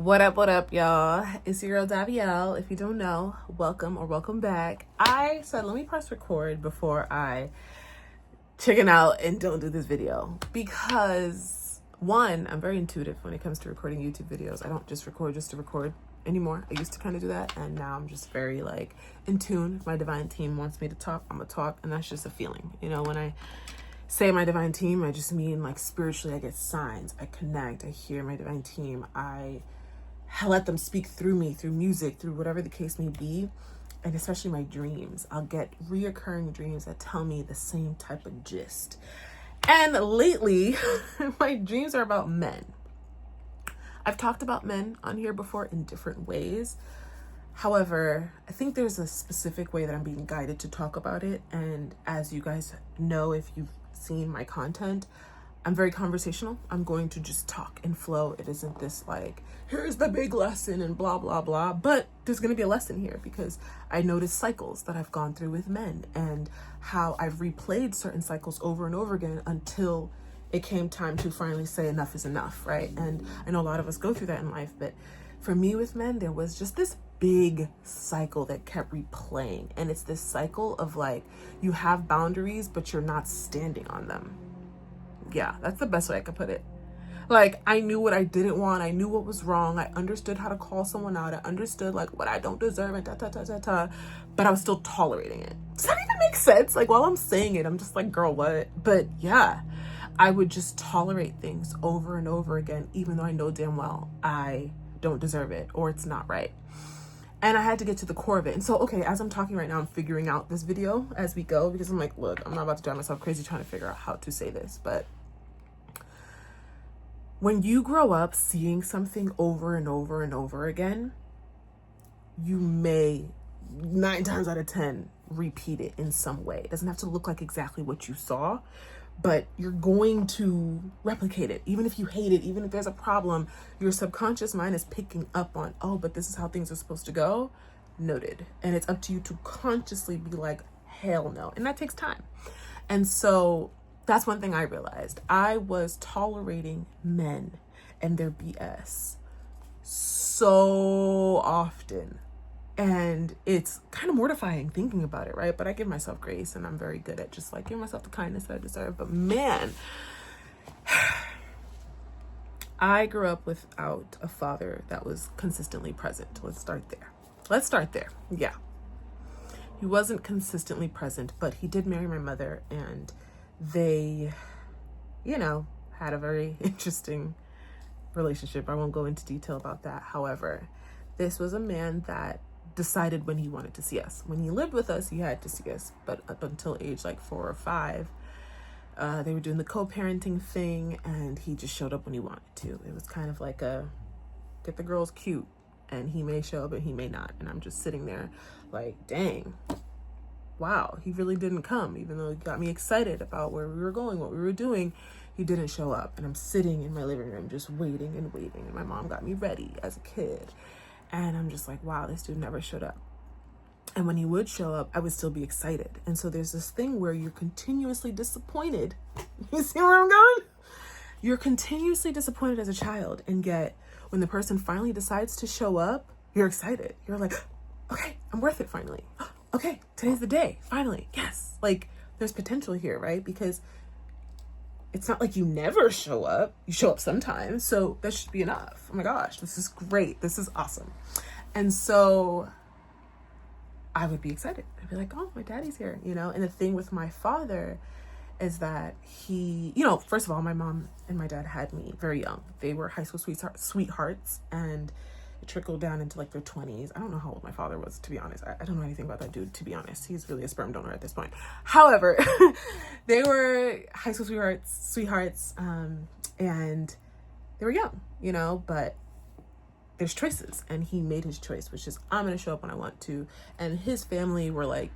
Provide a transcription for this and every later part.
What up, y'all? It's your girl, Davielle. If you don't know, welcome or welcome back. I said, let me press record before I chicken out and don't do this video. Because, one, I'm very intuitive when it comes to recording YouTube videos. I don't just record just to record anymore. I used to kind of do that, and now I'm just very, in tune. If my divine team wants me to talk, I'm going to talk, and that's just a feeling. You know, when I say my divine team, I just mean, spiritually, I get signs. I connect. I hear my divine team. I let them speak through me, through music, through whatever the case may be. And especially my dreams. I'll get reoccurring dreams that tell me the same type of gist. And lately, my dreams are about men. I've talked about men on here before in different ways. However, I think there's a specific way that I'm being guided to talk about it. And as you guys know, if you've seen my content, I'm very conversational. I'm going to just talk and flow. It isn't this here's the big lesson and blah, blah, blah. But there's going to be a lesson here because I noticed cycles that I've gone through with men and how I've replayed certain cycles over and over again until it came time to finally say enough is enough, right? And I know a lot of us go through that in life, but for me with men, there was just this big cycle that kept replaying. And it's this cycle of you have boundaries, but you're not standing on them. Yeah, that's the best way I could put it. I knew what I didn't want. I knew what was wrong. I understood how to call someone out. I understood what I don't deserve and but I was still tolerating it. Does that even make sense? While I'm saying it, I'm just girl, what? But yeah, I would just tolerate things over and over again, even though I know damn well I don't deserve it or it's not right. And I had to get to the core of it. And so, okay, as I'm talking right now, I'm figuring out this video as we go because I'm look, I'm not about to drive myself crazy trying to figure out how to say this, but when you grow up seeing something over and over and over again, you may 9 times out of 10 repeat it in some way. It doesn't have to look like exactly what you saw, but you're going to replicate it. Even if you hate it, even if there's a problem, your subconscious mind is picking up on, oh, but this is how things are supposed to go. Noted. And it's up to you to consciously be hell no. And that takes time. And so that's one thing I realized. I was tolerating men and their BS so often. And it's kind of mortifying thinking about it, right? But I give myself grace and I'm very good at just giving myself the kindness that I deserve. But man, I grew up without a father that was consistently present. Let's start there. Yeah. He wasn't consistently present, but he did marry my mother and they, had a very interesting relationship. I won't go into detail about that. However, this was a man that decided when he wanted to see us. When he lived with us, he had to see us. But up until age 4 or 5, they were doing the co-parenting thing and he just showed up when he wanted to. It was kind of a get the girls cute and he may show up and he may not. And I'm just sitting there dang. Wow, he really didn't come, even though he got me excited about where we were going, what we were doing. He didn't show up. And I'm sitting in my living room just waiting and waiting. And my mom got me ready as a kid. And I'm just wow, this dude never showed up. And when he would show up, I would still be excited. And so there's this thing where you're continuously disappointed. You see where I'm going? You're continuously disappointed as a child. And yet when the person finally decides to show up, you're excited. You're okay, I'm worth it finally. Okay, today's the day. Finally. Yes. There's potential here, right? Because it's not you never show up. You show up sometimes. So that should be enough. Oh my gosh, this is great. This is awesome. And so I would be excited. I'd be oh, my daddy's here, And the thing with my father is that he, first of all, my mom and my dad had me very young. They were high school sweethearts and it trickled down into their 20s. I don't know how old my father was, to be honest. I don't know anything about that dude, to be honest. He's really a sperm donor at this point. However, they were high school sweethearts, and they were young, but there's choices. And he made his choice, which is I'm going to show up when I want to. And his family were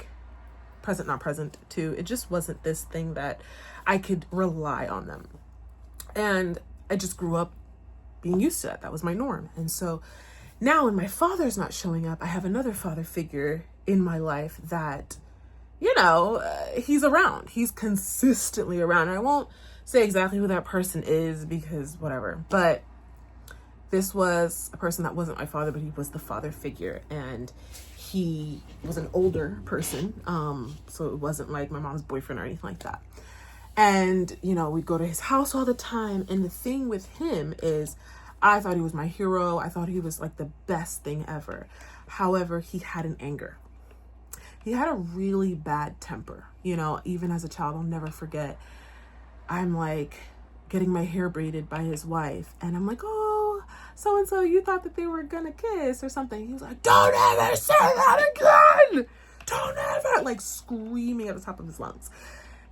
present, not present too. It just wasn't this thing that I could rely on them. And I just grew up being used to that. That was my norm. And so now when my father's not showing up, I have another father figure in my life that, he's around. He's consistently around. And I won't say exactly who that person is because whatever. But This was a person that wasn't my father, but he was the father figure, and he was an older person. So it wasn't like my mom's boyfriend or anything like that. And, you know, we'd go to his house all the time. And the thing with him is I thought he was my hero. I thought he was like the best thing ever. However, he had an anger. He had a really bad temper. You know, even as a child, I'll never forget. I'm like getting my hair braided by his wife. And I'm like, oh, so-and-so, you thought that they were gonna kiss or something. He was like, don't ever say that again. Don't ever, like screaming at the top of his lungs.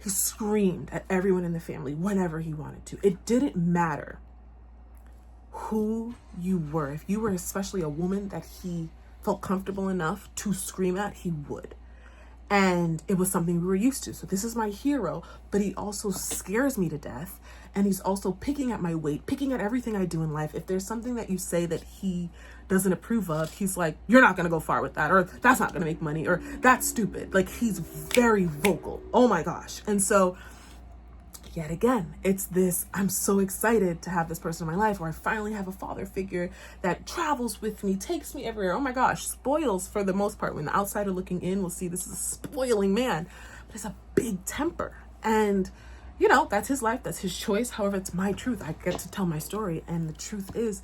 He screamed at everyone in the family whenever he wanted to. It didn't matter who you were. If you were especially a woman that he felt comfortable enough to scream at, he would. And it was something we were used to. So this is my hero, but he also scares me to death. And he's also picking at my weight, picking at everything I do in life. If there's something that you say that he doesn't approve of, he's like, you're not going to go far with that, or that's not going to make money, or that's stupid. Like, he's very vocal. Oh my gosh. And so yet again, it's this, I'm so excited to have this person in my life where I finally have a father figure that travels with me, takes me everywhere. Oh my gosh, spoils for the most part. When the outsider looking in will see this is a spoiling man, but it's a big temper. And you know, that's his life, that's his choice. However, it's my truth. I get to tell my story. And the truth is,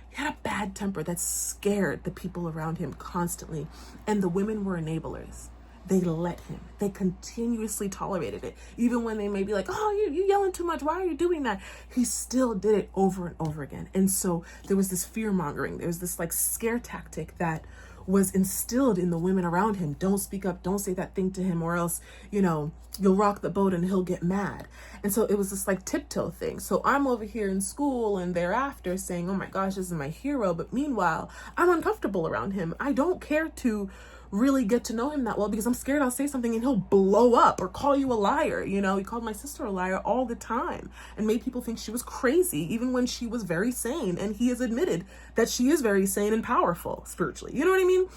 he had a bad temper that scared the people around him constantly. And the women were enablers. They let him. They continuously tolerated it. Even when they may be like, oh, you yelling too much. Why are you doing that? He still did it over and over again. And so there was this fear mongering. There was this like scare tactic that was instilled in the women around him. Don't speak up. Don't say that thing to him, or else, you know, you'll rock the boat and he'll get mad. And so it was this like tiptoe thing. So I'm over here in school and thereafter saying, oh my gosh, this is my hero. But meanwhile, I'm uncomfortable around him. I don't care to really get to know him that well because I'm scared I'll say something and he'll blow up or call you a liar. You know, he called my sister a liar all the time and made people think she was crazy, even when she was very sane. And he has admitted that she is very sane and powerful spiritually. You know what I mean?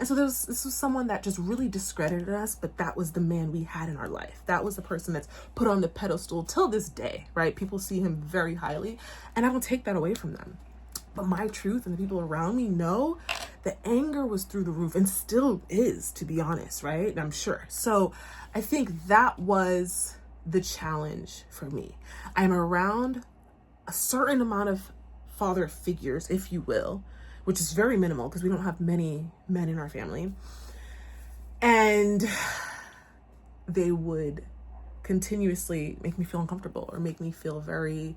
And so this was someone that just really discredited us, but that was the man we had in our life. That was the person that's put on the pedestal till this day, right? People see him very highly, and I don't take that away from them. But my truth and the people around me know the anger was through the roof and still is, to be honest, right? I'm sure. So I think that was the challenge for me. I'm around a certain amount of father figures, if you will, which is very minimal because we don't have many men in our family. And they would continuously make me feel uncomfortable or make me feel very,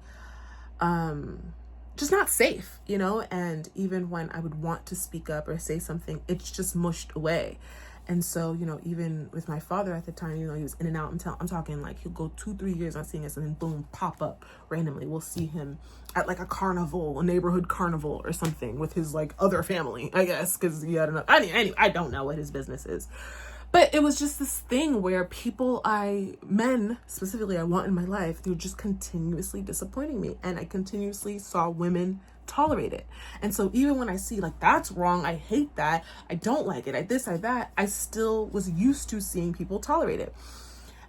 just not safe, you know? And even when I would want to speak up or say something, it's just mushed away. And so, you know, even with my father at the time, you know, he was in and out. I'm talking like he'll go 2-3 years not seeing us and then boom, pop up randomly. We'll see him at like a carnival, a neighborhood carnival or something with his like other family, I guess, because he had enough. Anyway, I don't know what his business is. But it was just this thing where men specifically I want in my life, they were just continuously disappointing me. And I continuously saw women tolerate it. And so even when I see like, that's wrong, I hate that, I don't like it, I that, I still was used to seeing people tolerate it.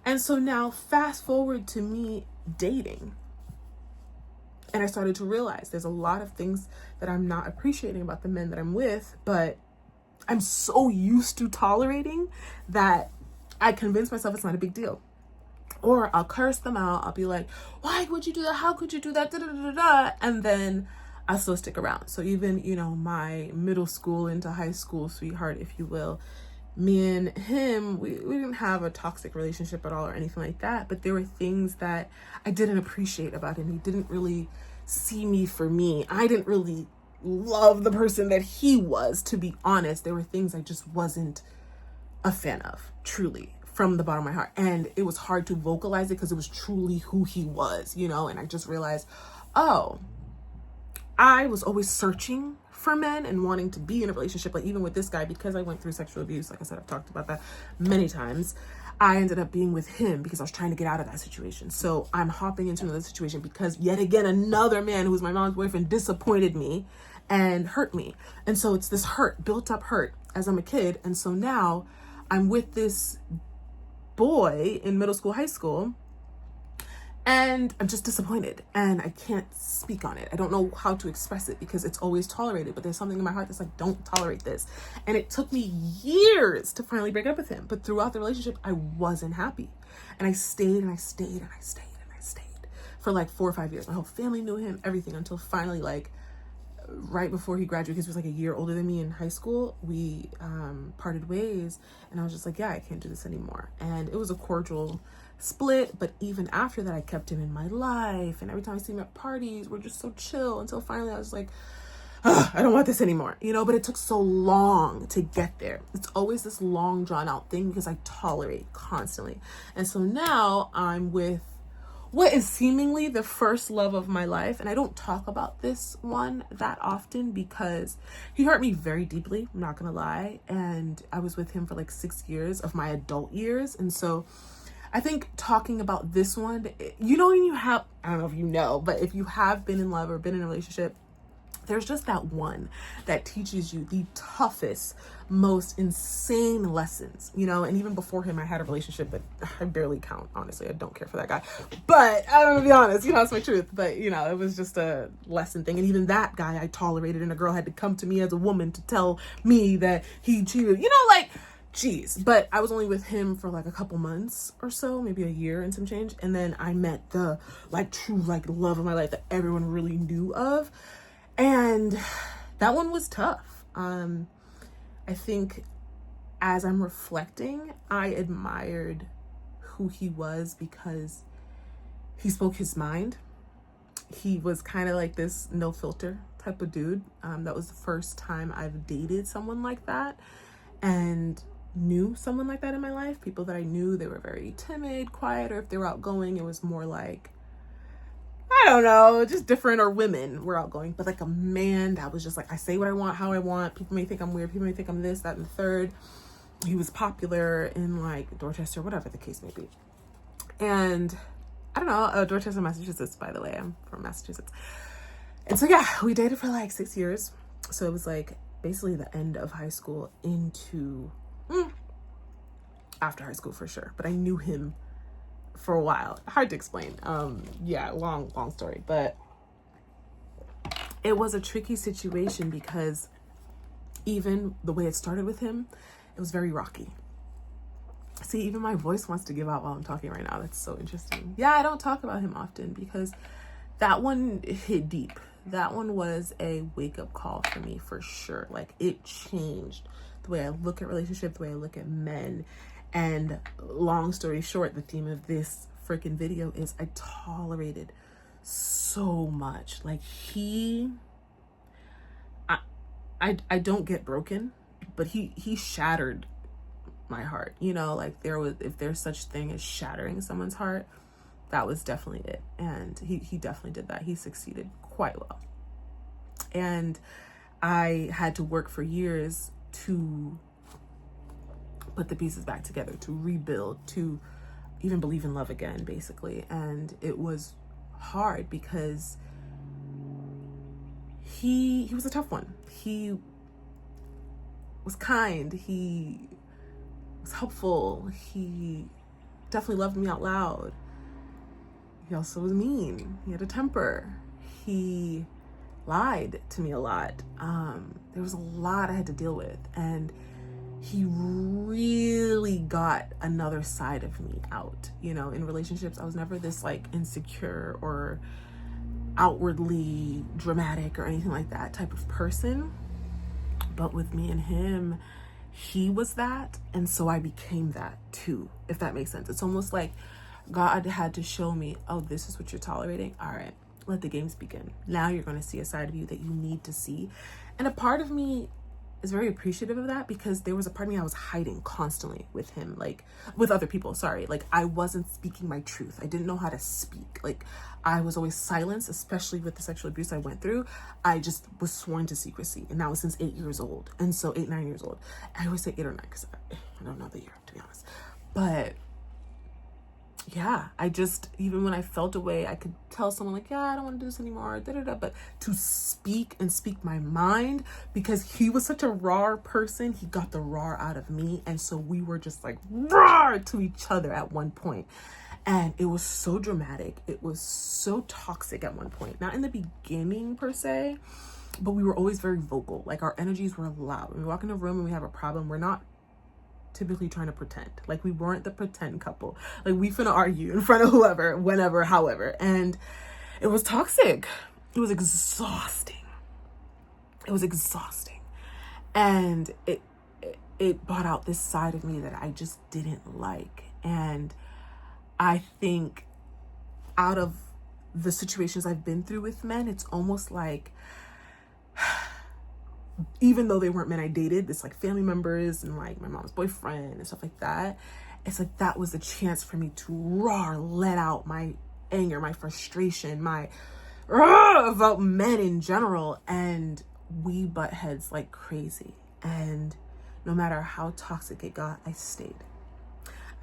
And so now fast forward to me dating. And I started to realize there's a lot of things that I'm not appreciating about the men that I'm with, but I'm so used to tolerating that I convince myself it's not a big deal. Or I'll curse them out. I'll be like, why would you do that? How could you do that? Da, da, da, da, da. And then I still stick around. So even, you know, my middle school into high school sweetheart, if you will, me and him, we didn't have a toxic relationship at all or anything like that. But there were things that I didn't appreciate about him. He didn't really see me for me. I didn't really love the person that he was, to be honest. There were things I just wasn't a fan of, truly, from the bottom of my heart. And it was hard to vocalize it because it was truly who he was, you know? And I just realized, oh, I was always searching for men and wanting to be in a relationship. Like even with this guy, because I went through sexual abuse, like I said, I've talked about that many times. I ended up being with him because I was trying to get out of that situation. So I'm hopping into another situation because yet again, another man who was my mom's boyfriend disappointed me and hurt me. And so it's this hurt, built up hurt as I'm a kid. And so now I'm with this boy in middle school, high school, And I'm just disappointed, and I can't speak on it. I don't know how to express it because it's always tolerated, but there's something in my heart that's like, don't tolerate this. And it took me years to finally break up with him. But throughout the relationship, I wasn't happy. And I stayed and I stayed and I stayed and I stayed for like 4 or 5 years. My whole family knew him, everything, until finally, like, right before he graduated, because he was like a year older than me in high school, we parted ways. And I was just like, yeah, I can't do this anymore. And it was a cordial split, but even after that, I kept him in my life, and every time I see him at parties, we're just so chill, until finally I was like, I don't want this anymore, you know. But it took so long to get there. It's always this long drawn out thing because I tolerate constantly. And so now I'm with what is seemingly the first love of my life, and I don't talk about this one that often because he hurt me very deeply, I'm not gonna lie. And I was with him for like 6 years of my adult years, and so I think talking about this one, you know, when you have, I don't know if you know, but if you have been in love or been in a relationship, there's just that one that teaches you the toughest, most insane lessons, you know. And even before him, I had a relationship, but I barely count, honestly. I don't care for that guy. But I'm gonna be honest, you know, it's my truth. But, you know, it was just a lesson thing. And even that guy I tolerated, and a girl had to come to me as a woman to tell me that he cheated, you know, like, geez. But I was only with him for like a couple months or so, maybe a year and some change. And then I met the like true like love of my life that everyone really knew of. And that one was tough. I think as I'm reflecting, I admired who he was because he spoke his mind. He was kind of like this no filter type of dude. That was the first time I've dated someone like that and knew someone like that in my life. People that I knew, they were very timid, quiet, or if they were outgoing, it was more like, I don't know, just different, or women were outgoing. But like a man that was just like, I say what I want, how I want. People may think I'm weird. People may think I'm this, that, and the third. He was popular in like Dorchester, whatever the case may be. And I don't know, Dorchester, Massachusetts, by the way. I'm from Massachusetts. And so, yeah, we dated for like 6 years. So it was like basically the end of high school into after high school for sure. But I knew him for a while. Hard to explain. Yeah, long story. But it was a tricky situation because even the way it started with him, it was very rocky. See, even my voice wants to give out while I'm talking right now. That's so interesting. Yeah, I don't talk about him often because that one hit deep. That one was a wake-up call for me for sure. Like, it changed the way I look at relationships, the way I look at men. And long story short, the theme of this freaking video is I tolerated so much. Like, I don't get broken, but he shattered my heart, you know. Like, if there's such thing as shattering someone's heart, that was definitely it. And he definitely did that. He succeeded quite well. And I had to work for years to put the pieces back together, to rebuild, to even believe in love again, basically. And it was hard because he was a tough one. He was kind. He was helpful. He definitely loved me out loud. He also was mean. He had a temper. He lied to me a lot. There was a lot I had to deal with, and he really got another side of me out. You know, in relationships, I was never this like insecure or outwardly dramatic or anything like that type of person. But with me and him, he was that, and so I became that too, if that makes sense. It's almost like God had to show me, oh, this is what you're tolerating. All right, let the games begin. Now you're going to see a side of you that you need to see. And a part of me is very appreciative of that because there was a part of me I was hiding constantly with him, like with other people, sorry. Like, I wasn't speaking my truth. I didn't know how to speak. Like, I was always silenced, especially with the sexual abuse I went through. I just was sworn to secrecy, and that was since 8 years old. And so 8, 9 years old. I always say 8 or 9 because I don't know the year, to be honest. But yeah, I just, even when I felt away, I could tell someone like, yeah, I don't want to do this anymore, but to speak and speak my mind, because he was such a raw person, he got the raw out of me. And so we were just like raw to each other at one point. And it was so dramatic. It was so toxic at one point. Not in the beginning per se, but we were always very vocal. Like our energies were loud. When we walk in a room and we have a problem, we're not typically trying to pretend. Like we weren't the pretend couple. Like we finna argue in front of whoever, whenever, however. And it was toxic. It was exhausting. It was exhausting. And it brought out this side of me that I just didn't like. And I think out of the situations I've been through with men, it's almost like, even though they weren't men I dated, it's like family members and like my mom's boyfriend and stuff like that. It's like that was a chance for me to let out my anger, my frustration, my about men in general. And we butt heads like crazy. And no matter how toxic it got, I stayed.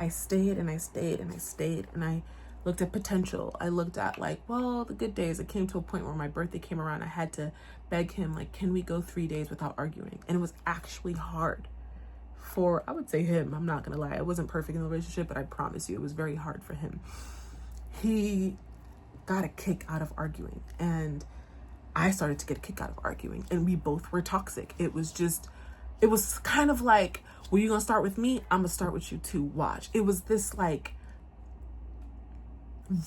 I stayed and I stayed and I stayed, and I looked at potential. I looked at like, well, the good days. It came to a point where my birthday came around. I had to beg him, like, can we go 3 days without arguing? And it was actually hard for, I would say him. I'm not going to lie. I wasn't perfect in the relationship, but I promise you it was very hard for him. He got a kick out of arguing, and I started to get a kick out of arguing, and we both were toxic. It was kind of like, well, you gonna start with me? I'm gonna start with you too. Watch. It was this like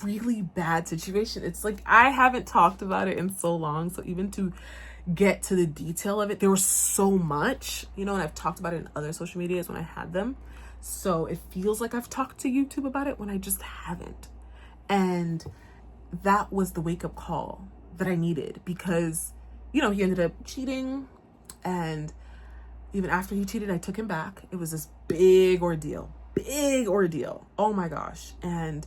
really bad situation. It's like I haven't talked about it in so long. So even to get to the detail of it, there was so much, and I've talked about it in other social medias when I had them. So it feels like I've talked to YouTube about it when I just haven't. And that was the wake-up call that I needed, because, he ended up cheating, and even after he cheated, I took him back. It was this big ordeal. Oh my gosh. And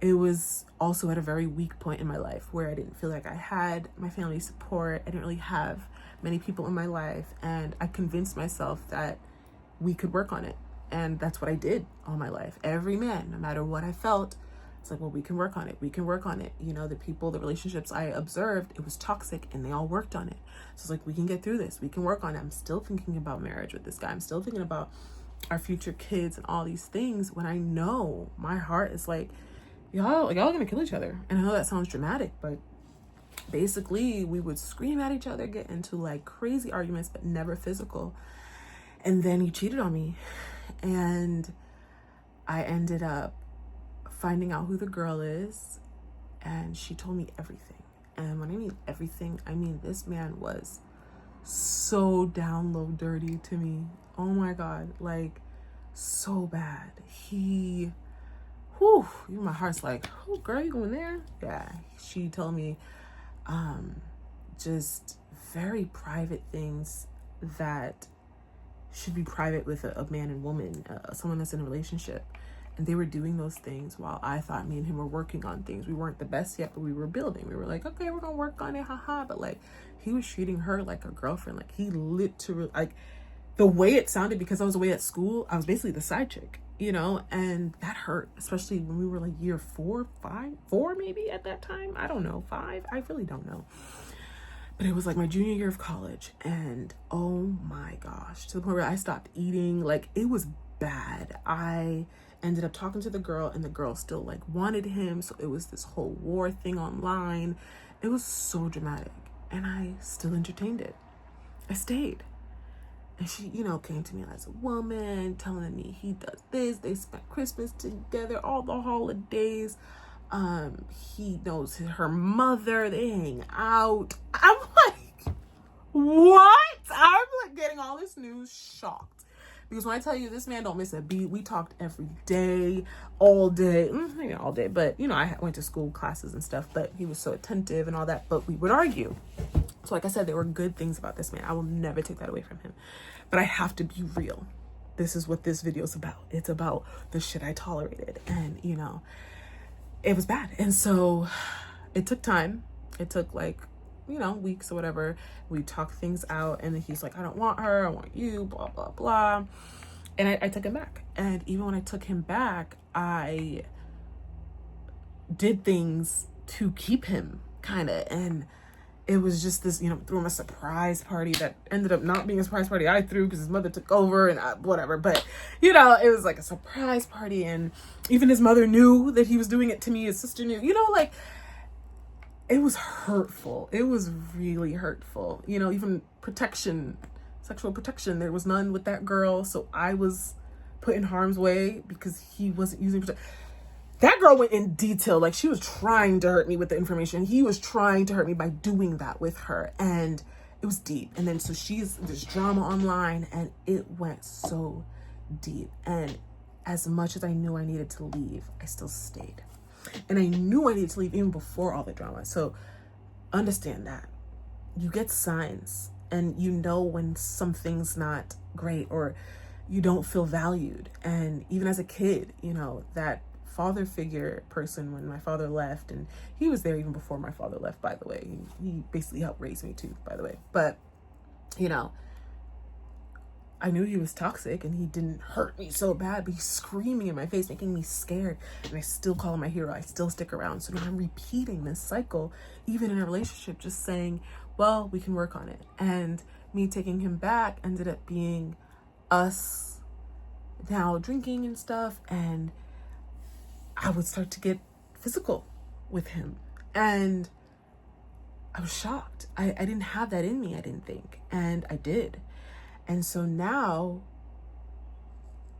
it was also at a very weak point in my life where I didn't feel like I had my family support. I didn't really have many people in my life. And I convinced myself that we could work on it. And that's what I did all my life. Every man, no matter what I felt, it's like, well, we can work on it. We can work on it. The relationships I observed, it was toxic, and they all worked on it. So it's like, we can get through this. We can work on it. I'm still thinking about marriage with this guy. I'm still thinking about our future kids and all these things, when I know my heart is like, y'all are gonna kill each other. And I know that sounds dramatic, but basically we would scream at each other, get into like crazy arguments, but never physical. And then he cheated on me, and I ended up finding out who the girl is, and she told me everything. And when I mean everything, I mean this man was so down low dirty to me. Oh my God, like so bad. My heart's like, oh girl, you going there? Yeah. She told me just very private things that should be private with a man and woman, someone that's in a relationship. And they were doing those things while I thought me and him were working on things. We weren't the best yet, but we were building. We were like, okay, we're gonna work on it, haha. But like, he was treating her like a girlfriend. Like, he literally, like, the way it sounded, because I was away at school, I was basically the side chick, and that hurt, especially when we were like year 4 maybe at that time. I don't know, 5. I really don't know. But it was like my junior year of college, and oh my gosh, to the point where I stopped eating. Like, it was bad. I ended up talking to the girl, and the girl still like wanted him. So it was this whole war thing online. It was so dramatic, and I still entertained it. I stayed. And she, came to me as a woman, telling me he does this. They spent Christmas together, all the holidays. He knows her mother. They hang out. I'm like, what? I'm like getting all this news, shocked. Because when I tell you, this man don't miss a beat. We talked every day, all day. Maybe not all day, but, I went to school classes and stuff, but he was so attentive and all that. But we would argue. So like I said, there were good things about this man. I will never take that away from him. But I have to be real. This is what this video is about. It's about the shit I tolerated. And, it was bad. And so it took time. It took like, weeks or whatever. We talked things out, and then he's like, I don't want her, I want you, blah, blah, blah. And I took him back. And even when I took him back, I did things to keep him, kind of. And it was just this, threw him a surprise party that ended up not being a surprise party I threw because his mother took over and whatever. But, it was like a surprise party. And even his mother knew that he was doing it to me. His sister knew, it was hurtful. It was really hurtful. Even sexual protection, there was none with that girl. So I was put in harm's way because he wasn't using protection. That girl went in detail. Like, she was trying to hurt me with the information. He was trying to hurt me by doing that with her. And it was deep. And then, so there's drama online, and it went so deep. And as much as I knew I needed to leave, I still stayed. And I knew I needed to leave even before all the drama. So understand that. You get signs, and when something's not great or you don't feel valued. And even as a kid, that father figure person, when my father left, and he was there even before my father left, by the way. He basically helped raise me too, by the way. But, I knew he was toxic, and he didn't hurt me so bad, but he's screaming in my face, making me scared. And I still call him my hero. I still stick around. So now I'm repeating this cycle, even in a relationship, just saying, well, we can work on it. And me taking him back ended up being us now drinking and stuff. And I would start to get physical with him. And I was shocked. I didn't have that in me, I didn't think. And I did. And so now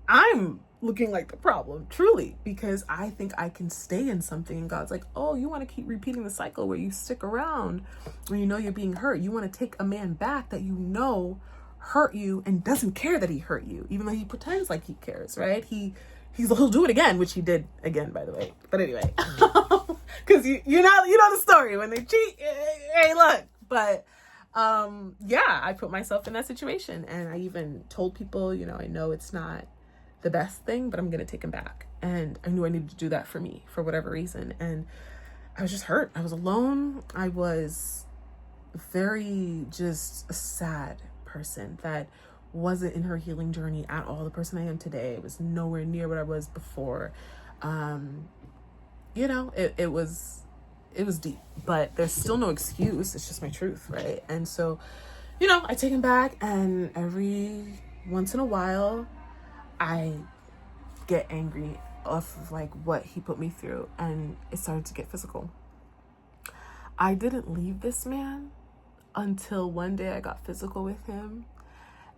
I'm looking like the problem, truly, because I think I can stay in something. And God's like, oh, you want to keep repeating the cycle where you stick around when you're being hurt. You want to take a man back that hurt you and doesn't care that he hurt you, even though he pretends like he cares, right? He'll do it again, which he did again, by the way. But anyway, because you know the story. When they cheat, hey, look. But I put myself in that situation, and I even told people, I know it's not the best thing, but I'm gonna take him back. And I knew I needed to do that for me, for whatever reason. And I was just hurt. I was alone. I was very just a sad person that wasn't in her healing journey at all. The person I am today was nowhere near what I was before. It was deep, but there's still no excuse. It's just my truth, right? And so, I take him back, and every once in a while, I get angry off of like what he put me through, and it started to get physical. I didn't leave this man until one day I got physical with him.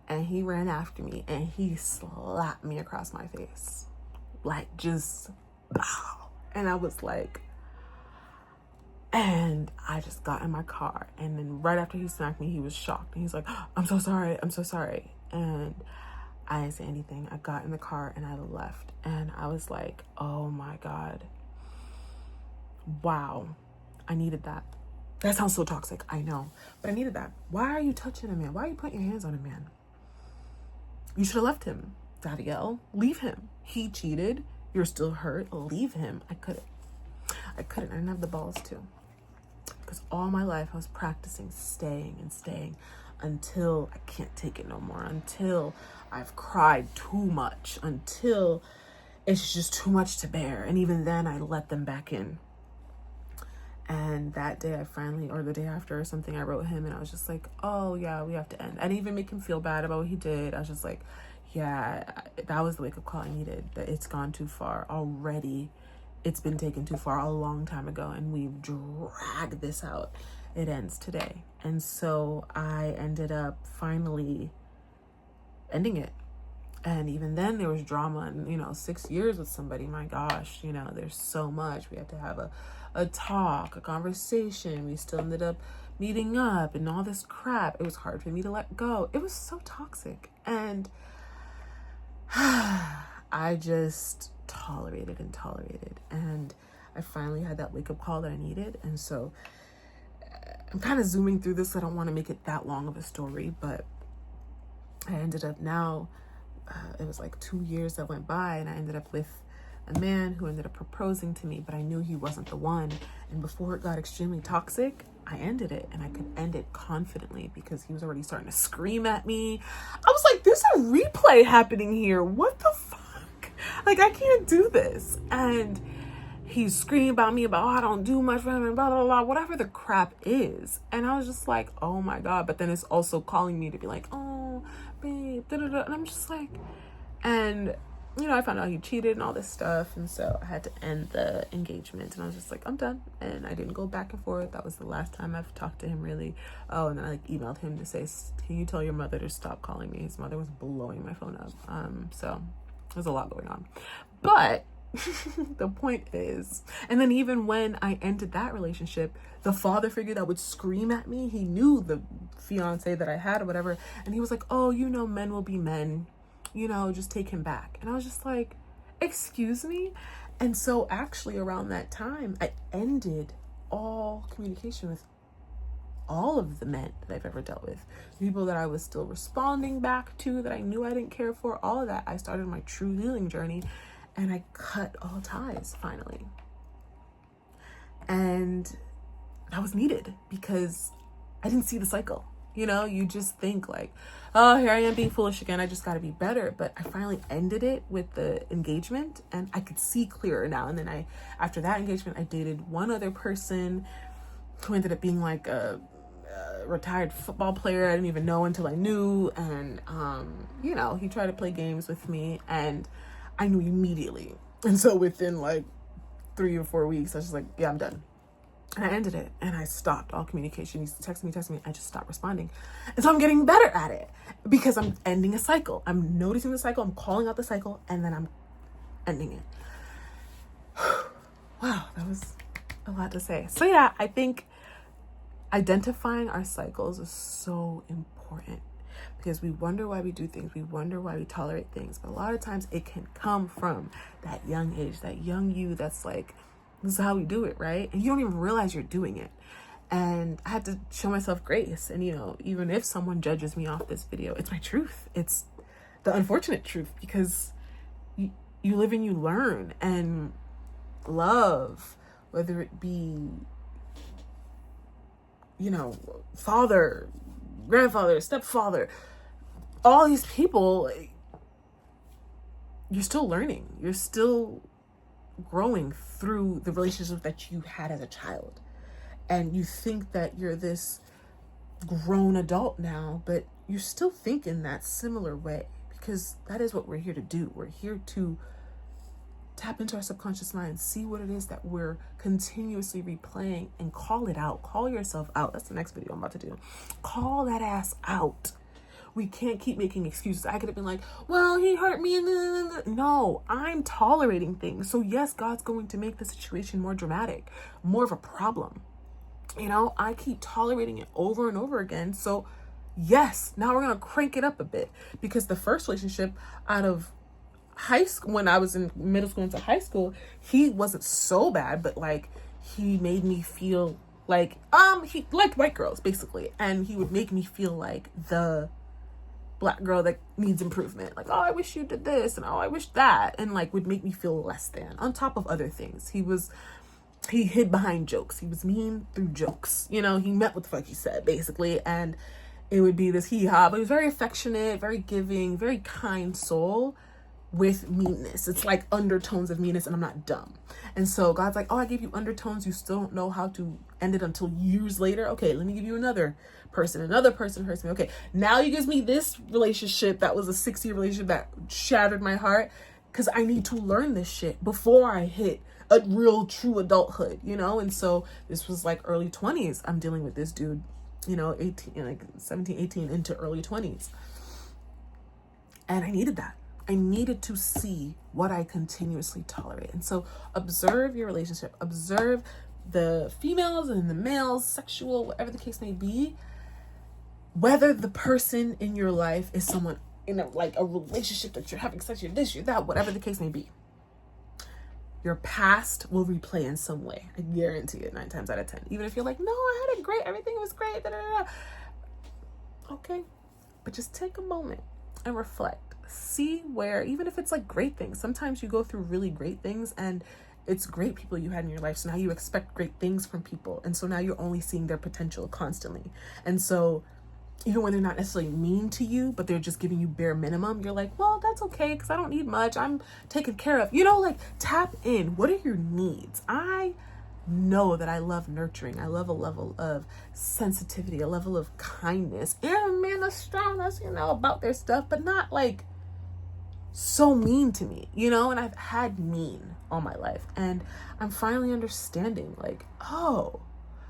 And he ran after me, and he slapped me across my face. Like, just, pow. And I was like, and I just got in my car. And then right after he smacked me, he was shocked. And he's like, I'm so sorry. And I didn't say anything. I got in the car, and I left. And I was like, oh my God. Wow. I needed that. That sounds so toxic, I know. But I needed that. Why are you touching a man? Why are you putting your hands on a man? You should have left him, Dadielle. Leave him. He cheated. You're still hurt. Leave him. I couldn't. I didn't have the balls to. Because all my life I was practicing staying until I can't take it no more. Until I've cried too much. Until it's just too much to bear. And even then I let them back in. And that day or the day after or something, I wrote him, and I was just like, oh yeah, we have to end. I didn't even make him feel bad about what he did. I was just like, yeah, that was the wake-up call I needed, that it's gone too far already. It's been taken too far a long time ago, and we've dragged this out. It ends today. And so I ended up finally ending it. And even then there was drama, and 6 years with somebody, my gosh, there's so much. We had to have a talk, a conversation. We still ended up meeting up and all this crap. It was hard for me to let go. It was so toxic. And I just tolerated. And I finally had that wake-up call that I needed. And so I'm kind of zooming through this. I don't want to make it that long of a story, but I ended up now, it was like 2 years that went by, and I ended up with a man who ended up proposing to me, but I knew he wasn't the one. And before it got extremely toxic, I ended it, and I could end it confidently because he was already starting to scream at me. I was like, there's a replay happening here. What the fuck? Like, I can't do this. And he's screaming about me about, oh, I don't do much for him and blah, blah, blah, whatever the crap is. And I was just like, oh my God. But then it's also calling me to be like, oh, babe, da, da, da. And I'm just like, and, you know, I found out he cheated and all this stuff. And so I had to end the engagement. And I was just like, I'm done. And I didn't go back and forth. That was the last time I've talked to him, really. Oh, and then I like emailed him to say, can you tell your mother to stop calling me? His mother was blowing my phone up. So there's a lot going on. But the point is, and then even when I ended that relationship, the father figure that would scream at me, he knew the fiance that I had or whatever, and he was like, oh, you know, men will be men, you know, just take him back. And I was just like, excuse me? And so actually around that time, I ended all communication with all of the men that I've ever dealt with. People that I was still responding back to, that I knew I didn't care for, all of that. I started my true healing journey. And I cut all ties finally. And that was needed because I didn't see the cycle. You know, you just think like, oh, here I am being foolish again. I just got to be better. But I finally ended it with the engagement and I could see clearer now. And then after that engagement, I dated one other person who ended up being like a retired football player I didn't even know until I knew. And, you know, he tried to play games with me and I knew immediately. And so within like 3 or 4 weeks, I was just like, yeah, I'm done. And I ended it and I stopped all communication. He's texting me. I just stopped responding. And so I'm getting better at it because I'm ending a cycle. I'm noticing the cycle. I'm calling out the cycle and then I'm ending it. Wow, that was a lot to say. So yeah, I think identifying our cycles is so important. Because we wonder why we do things. We wonder why we tolerate things. But a lot of times it can come from that young age, that young you that's like, this is how we do it, right? And you don't even realize you're doing it. And I had to show myself grace. And, you know, even if someone judges me off this video, it's my truth. It's the unfortunate truth because you live and you learn. And love, whether it be, you know, father, grandfather, stepfather, all these people, you're still learning. You're still growing through the relationship that you had as a child. And you think that you're this grown adult now, but you're still thinking that similar way because that is what we're here to do. We're here to tap into our subconscious mind, see what it is that we're continuously replaying and call it out. Call yourself out. That's the next video I'm about to do. Call that ass out. We can't keep making excuses. I could have been like, well, he hurt me. No, I'm tolerating things. So yes, God's going to make the situation more dramatic, more of a problem. You know, I keep tolerating it over and over again. So yes, now we're going to crank it up a bit because the first relationship out of high school, when I was in middle school into high school, he wasn't so bad, but like he made me feel like, he liked white girls basically. And he would make me feel like the Black girl that needs improvement. Like, oh, I wish you did this and oh, I wish that. And like would make me feel less than on top of other things. He hid behind jokes. He was mean through jokes. You know, he meant what the fuck he said basically. And it would be this hee-haw, but he was very affectionate, very giving, very kind soul with meanness. It's like undertones of meanness and I'm not dumb. And so God's like, oh, I gave you undertones. You still don't know how to end it until years later. Okay, let me give you another person hurts me. Okay, now you gives me this relationship that was a 6-year relationship that shattered my heart because I need to learn this shit before I hit a real true adulthood, you know? And so this was like early 20s. I'm dealing with this dude, you know, 18, like 17, 18 into early 20s. And I needed that. I needed to see what I continuously tolerate. And so observe your relationship, observe the females and the males, sexual, whatever the case may be, whether the person in your life is someone in a relationship that you're having sex, you're this, you're that, whatever the case may be. Your past will replay in some way. I guarantee it 9 times out of 10. Even if you're like, no, I had it great, everything was great, da, da, da. Okay, but just take a moment and reflect. See where, even if it's like great things, sometimes you go through really great things and it's great people you had in your life. So now you expect great things from people. And so now you're only seeing their potential constantly. And so even when they're not necessarily mean to you, but they're just giving you bare minimum, you're like, well, that's okay, because I don't need much. I'm taken care of. You know, like, tap in. What are your needs? I know that I love nurturing. I love a level of sensitivity, a level of kindness. And man, that's strong. That's, you know, about their stuff, but not like so mean to me, you know? And I've had mean all my life. And I'm finally understanding, like, oh,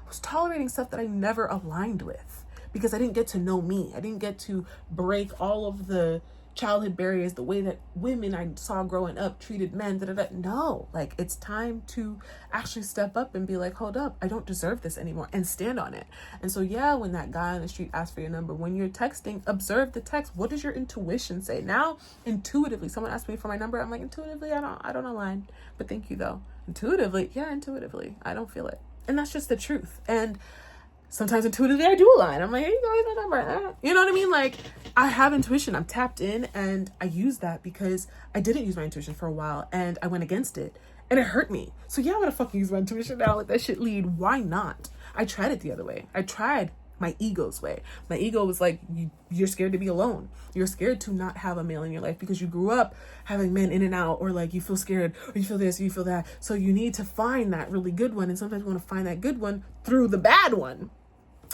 I was tolerating stuff that I never aligned with because I didn't get to know me. I didn't get to break all of the childhood barriers, the way that women I saw growing up treated men. No, like, it's time to actually step up and be like, hold up, I don't deserve this anymore, and stand on it. And so, yeah, when that guy on the street asks for your number, when you're texting, observe the text. What does your intuition say? Now, intuitively, someone asked me for my number. I'm like, intuitively, I don't align, but thank you though. Intuitively, I don't feel it. And that's just the truth. And sometimes intuitively I do align. I'm like, hey, you go, here's my number. You know what I mean? Like, I have intuition. I'm tapped in, and I use that because I didn't use my intuition for a while, and I went against it, and it hurt me. So yeah, I'm gonna fucking use my intuition now. Let that shit lead. Why not? I tried it the other way. I tried my ego's way. My ego was like, you're scared to be alone. You're scared to not have a male in your life because you grew up having men in and out, or like you feel scared, or you feel this, or you feel that. So you need to find that really good one. And sometimes you want to find that good one through the bad one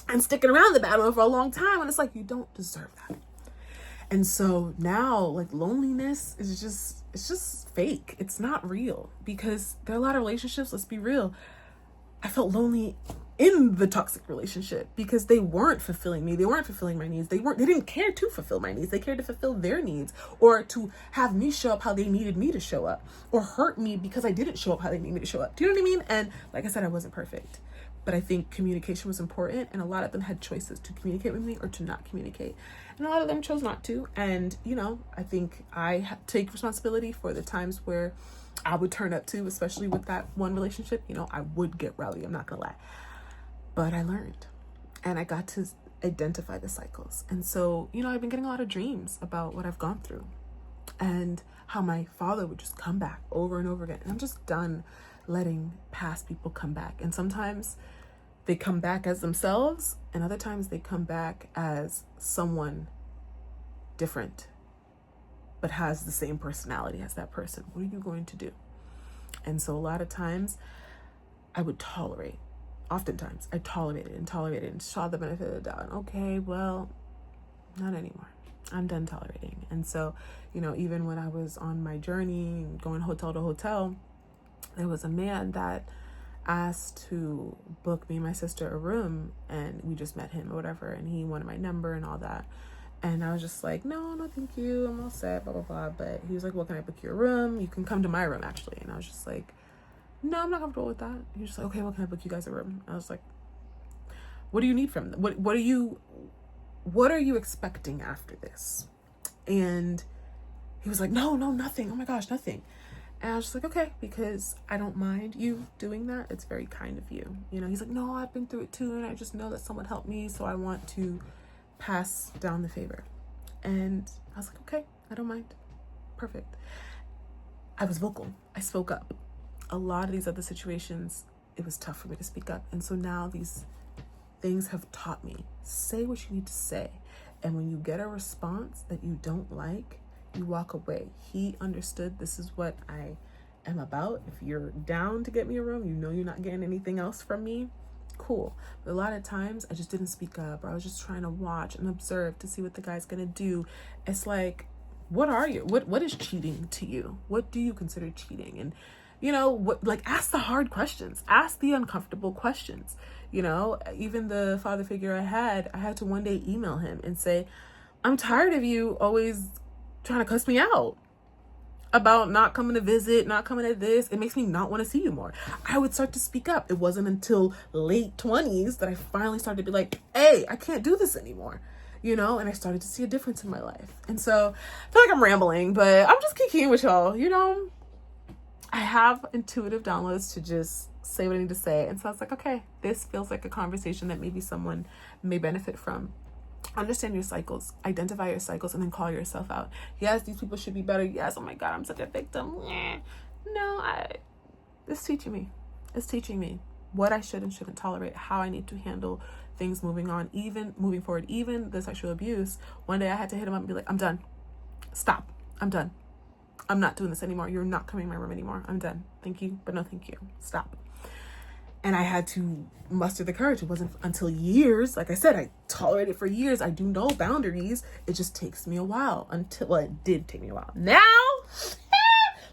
and sticking around the bad one for a long time. And it's like, you don't deserve that. And so now, like, loneliness is it's just fake. It's not real, because there are a lot of relationships. Let's be real. I felt lonely in the toxic relationship because they weren't fulfilling me. They weren't fulfilling my needs. They didn't care to fulfill my needs. They cared to fulfill their needs, or to have me show up how they needed me to show up, or hurt me because I didn't show up how they needed me to show up. Do you know what I mean? And like I said, I wasn't perfect, but I think communication was important. And a lot of them had choices to communicate with me or to not communicate. And a lot of them chose not to. And, you know, I think I take responsibility for the times where I would turn up to, especially with that one relationship. You know, I would get rowdy. I'm not gonna lie. But I learned, and I got to identify the cycles. And so, you know, I've been getting a lot of dreams about what I've gone through and how my father would just come back over and over again. And I'm just done letting past people come back. And sometimes they come back as themselves, and other times they come back as someone different, but has the same personality as that person. What are you going to do? And so a lot of times I would tolerate. Oftentimes I tolerated and saw the benefit of the doubt. Okay, well, not anymore. I'm done tolerating. And so, you know, even when I was on my journey going hotel to hotel, there was a man that asked to book me and my sister a room, and we just met him or whatever, and he wanted my number and all that. And I was just like, no, thank you, I'm all set, blah, blah, blah. But he was like, well, can I book you a room? You can come to my room, actually. And I was just like, no, I'm not comfortable with that. He was just like, okay, well, can I book you guys a room? I was like, what do you need from them? What are you expecting after this? And he was like, no, nothing. Oh my gosh, nothing. And I was just like, okay, because I don't mind you doing that. It's very kind of you. You know, he's like, no, I've been through it too, and I just know that someone helped me, so I want to pass down the favor. And I was like, okay, I don't mind. Perfect. I was vocal. I spoke up. A lot of these other situations, it was tough for me to speak up. And so now these things have taught me, say what you need to say. And when you get a response that you don't like, you walk away. He understood this is what I am about. If you're down to get me a room, you know you're not getting anything else from me, cool. But a lot of times I just didn't speak up, or I was just trying to watch and observe to see what the guy's gonna do. It's like, what is cheating to you? What do you consider cheating? And you know, ask the hard questions, ask the uncomfortable questions. You know, even the father figure I had to one day email him and say, I'm tired of you always trying to cuss me out about not coming to visit, not coming to this. It makes me not want to see you more. I would start to speak up. It wasn't until late 20s that I finally started to be like, hey, I can't do this anymore. You know, and I started to see a difference in my life. And so I feel like I'm rambling, but I'm just kikiing with y'all, you know. I have intuitive downloads to just say what I need to say. And so I was like, okay, this feels like a conversation that maybe someone may benefit from. Understand your cycles, identify your cycles, and then call yourself out. Yes, these people should be better. Yes, oh my God, I'm such a victim. No, it's teaching me. It's teaching me what I should and shouldn't tolerate, how I need to handle things moving forward, even the sexual abuse. One day I had to hit him up and be like, I'm done. Stop. I'm done. I'm not doing this anymore. You're not coming in my room anymore. I'm done. Thank you, but no thank you. Stop. And I had to muster the courage. It wasn't until years, like I said, I tolerated for years. I do know boundaries. It just takes me a while well, it did take me a while. Now,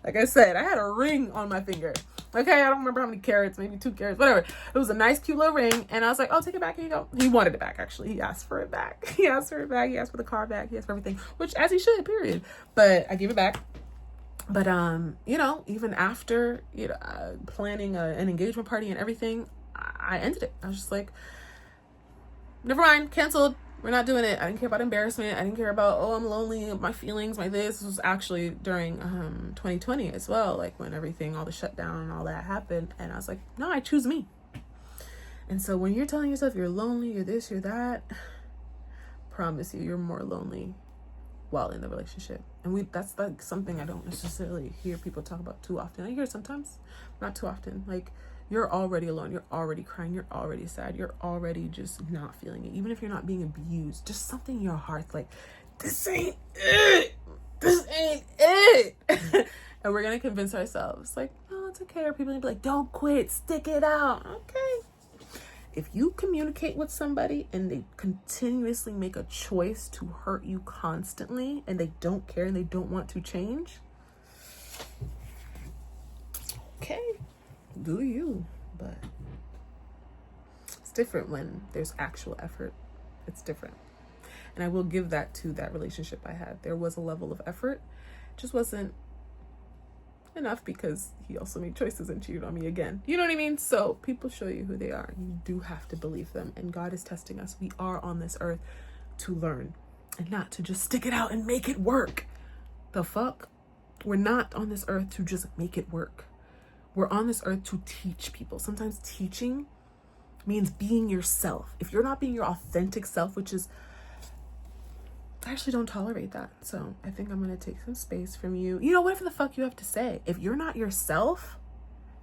like I said, I had a ring on my finger. Okay, I don't remember how many carats, maybe 2 carats, whatever. It was a nice, cute little ring. And I was like, oh, take it back. Here you go. He wanted it back, actually. He asked for it back. He asked for it back. He asked for the car back. He asked for everything, which as he should, period. But I gave it back. But, even after, planning an engagement party and everything, I ended it. I was just like, never mind, canceled. We're not doing it. I didn't care about embarrassment. I didn't care about, oh, I'm lonely, my feelings, my this. This was actually during 2020 as well, like when everything, all the shutdown and all that happened. And I was like, no, I choose me. And so when you're telling yourself you're lonely, you're this, you're that, promise you're more lonely while in the relationship. And that's like something I don't necessarily hear people talk about too often. I hear it sometimes, not too often. Like, you're already alone, you're already crying, you're already sad, you're already just not feeling it. Even if you're not being abused, just something in your heart's like, this ain't it. This ain't it. And we're gonna convince ourselves like, no, it's okay. Or people gonna be like, don't quit, stick it out. Okay. If you communicate with somebody and they continuously make a choice to hurt you constantly and they don't care and they don't want to change, okay, do you. But it's different when there's actual effort. It's different. And I will give that to that relationship I had. There was a level of effort. It just wasn't enough because he also made choices and cheated on me again. You know what I mean? So people show you who they are. You do have to believe them. And God is testing us. We are on this earth to learn and not to just stick it out and make it work. The fuck? We're not on this earth to just make it work. We're on this earth to teach people. Sometimes teaching means being yourself. If you're not being your authentic self, which is, I actually don't tolerate that. So I think I'm going to take some space from you. Whatever the fuck you have to say. If you're not yourself,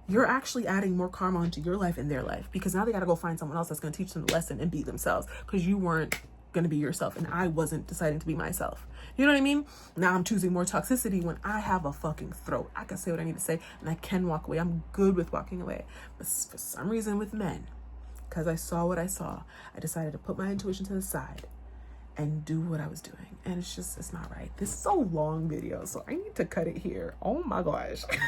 you're actually adding more karma into your life and their life, because now they got to go find someone else that's going to teach them the lesson and be themselves, because you weren't going to be yourself and I wasn't deciding to be myself. You know what I mean? Now I'm choosing more toxicity when I have a fucking throat. I can say what I need to say and I can walk away. I'm good with walking away. But for some reason with men, because I saw what I saw, I decided to put my intuition to the side and do what I was doing. And it's not right. This is a long video, so I need to cut it here. Oh my gosh. Well,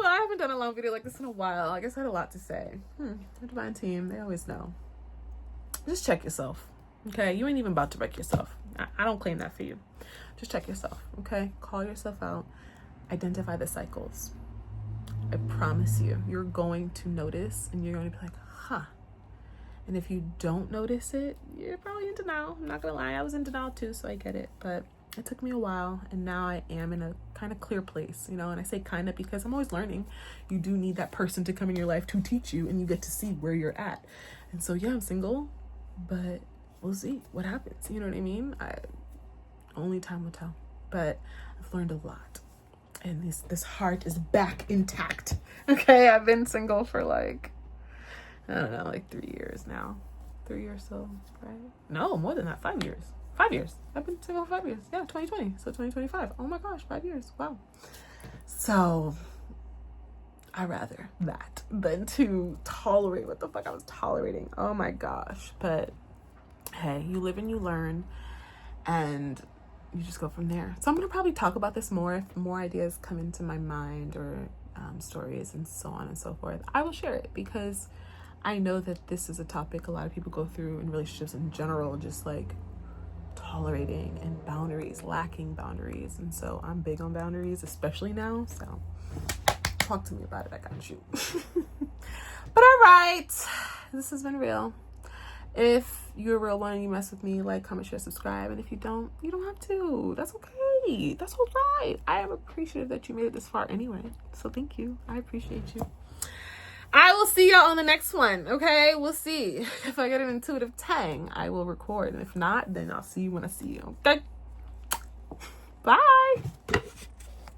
I haven't done a long video like this in a while. I guess I had a lot to say. The Divine Team, they always know. Just check yourself, okay? You ain't even about to wreck yourself. I don't claim that for you. Just check yourself, okay? Call yourself out. Identify the cycles. I promise you're going to notice and you're going to be like, huh. And if you don't notice it, you're probably in denial. I'm not gonna lie, I was in denial too, so I get it. But it took me a while, and now I am in a kind of clear place, And I say kind of because I'm always learning. You do need that person to come in your life to teach you, and you get to see where you're at. And so, yeah, I'm single, but we'll see what happens. You know what I mean? Only time will tell. But I've learned a lot, and this heart is back intact. Okay, I've been single for I don't know, 3 years now. 3 years, so, right? No, more than that, 5 years. 5 years. I've been single for 5 years. Yeah, 2020. So 2025. Oh my gosh, 5 years. Wow. So I'd rather that than to tolerate what the fuck I was tolerating. Oh my gosh. But hey, you live and you learn, and you just go from there. So I'm going to probably talk about this more if more ideas come into my mind, or stories and so on and so forth. I will share it, because I know that this is a topic a lot of people go through in relationships in general, just tolerating and boundaries, lacking boundaries. And so I'm big on boundaries, especially now. So talk to me about it. I got you. But all right, this has been real. If you're a real one and you mess with me, comment, share, subscribe. And if you don't have to. That's okay. That's all right. I am appreciative that you made it this far anyway. So thank you. I appreciate you. I will see y'all on the next one, okay? We'll see. If I get an intuitive tang, I will record. And if not, then I'll see you when I see you, okay? Bye.